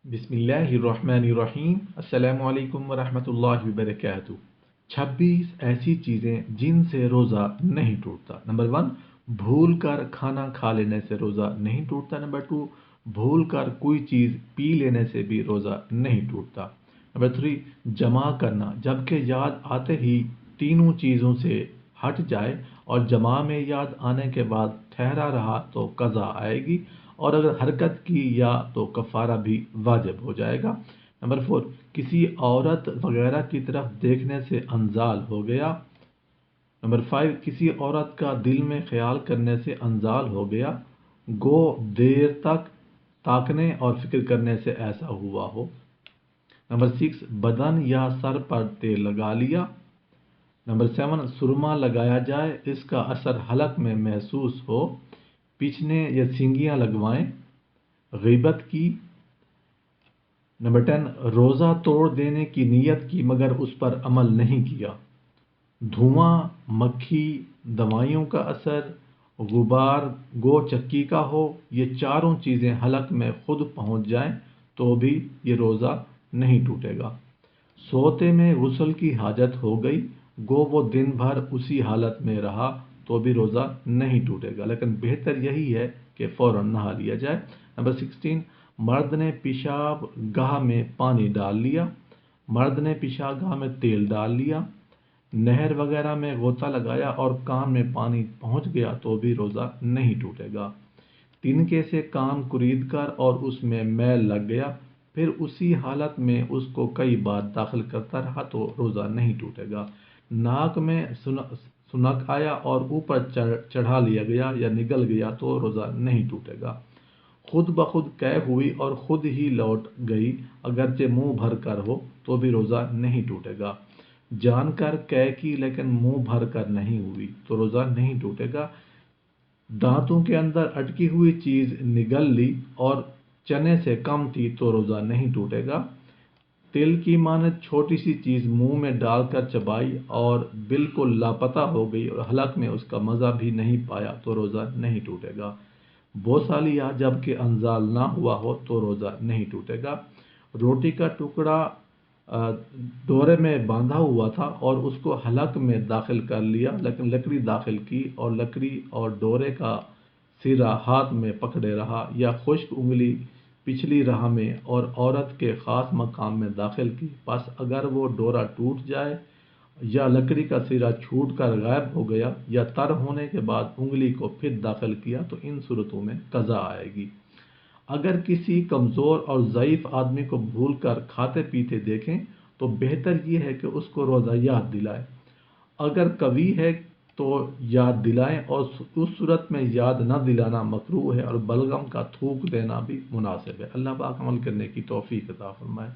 बिस्मिल्लाहिर्रहमानिर्रहीम। अस्सलामु अलैकुम वरहमतुल्लाहि वबरकातुहू। 26 ऐसी चीज़ें जिनसे रोज़ा नहीं टूटता। नंबर 1, भूल कर खाना खा लेने से रोज़ा नहीं टूटता। नंबर 2, भूल कर कोई चीज़ पी लेने से भी रोज़ा नहीं टूटता। नंबर 3, जमा करना, जबकि याद आते ही तीनों चीज़ों से हट जाए और जमा में याद आने के बाद ठहरा रहा तो कज़ा आएगी, और अगर हरकत की या तो कफ़ारा भी वाजिब हो जाएगा। नंबर 4, किसी औरत वगैरह की तरफ देखने से अनजाल हो गया। नंबर 5, किसी औरत का दिल में ख्याल करने से अनजाल हो गया, गो देर तक ताकने और फिक्र करने से ऐसा हुआ हो। नंबर 6, बदन या सर पर तेल लगा लिया। नंबर 7, सुरमा लगाया जाए, इसका असर हलक में महसूस हो, पीछने या सिंगियां लगवाएं, ग़ीबत की। नंबर 10, रोज़ा तोड़ देने की नीयत की मगर उस पर अमल नहीं किया। धुआं, मक्खी, दवाइयों का असर, गुबार गो चक्की का हो, ये चारों चीज़ें हलक में खुद पहुंच जाएं तो भी ये रोज़ा नहीं टूटेगा। सोते में गुस्ल की हाजत हो गई, गो वो दिन भर उसी हालत में रहा तो भी रोज़ा नहीं टूटेगा, लेकिन बेहतर यही है कि फ़ौरन नहा लिया जाए। नंबर 16, मर्द ने पेशाब गाह में पानी डाल लिया। मर्द ने पेशाब गाह में तेल डाल लिया, नहर वगैरह में गोता लगाया और कान में पानी पहुंच गया तो भी रोज़ा नहीं टूटेगा। तिनके से कान कुरीद कर और उसमें मैल लग गया, फिर उसी हालत में उसको कई बार दाखिल करता रहा तो रोज़ा नहीं टूटेगा। नाक में सुनक आया और ऊपर चढ़ा लिया गया या निगल गया तो रोज़ा नहीं टूटेगा। खुद ब खुद कै हुई और खुद ही लौट गई, अगरचे मुंह भर कर हो तो भी रोज़ा नहीं टूटेगा। जानकर कै की लेकिन मुंह भर कर नहीं हुई तो रोज़ा नहीं टूटेगा। दांतों के अंदर अटकी हुई चीज़ निगल ली और चने से कम थी तो रोज़ा नहीं टूटेगा। तिल की मानद छोटी सी चीज़ मुंह में डालकर चबाई और बिल्कुल लापता हो गई और हलक में उसका मज़ा भी नहीं पाया तो रोज़ा नहीं टूटेगा। बोसालिया जबकि अनजाल ना हुआ हो तो रोज़ा नहीं टूटेगा। रोटी का टुकड़ा डोरे में बांधा हुआ था और उसको हलक में दाखिल कर लिया, लेकिन लकड़ी दाखिल की और लकड़ी और डोरे का सिरा हाथ में पकड़े रहा, या खुश्क उंगली पिछली राह में और औरत के ख़ास मकाम में दाखिल की, बस अगर वो डोरा टूट जाए या लकड़ी का सिरा छूट कर गायब हो गया या तर होने के बाद उंगली को फिर दाखिल किया तो इन सूरतों में कज़ा आएगी। अगर किसी कमज़ोर और ज़ईफ़ आदमी को भूल कर खाते पीते देखें तो बेहतर ये है कि उसको रोज़ा याद दिलाएं। अगर कवी है तो याद दिलाएं, और उस सूरत में याद न दिलाना मकरूह है और बलगम का थूक देना भी मुनासिब है। अल्लाह पाक अमल करने की तौफीक अता फरमाए।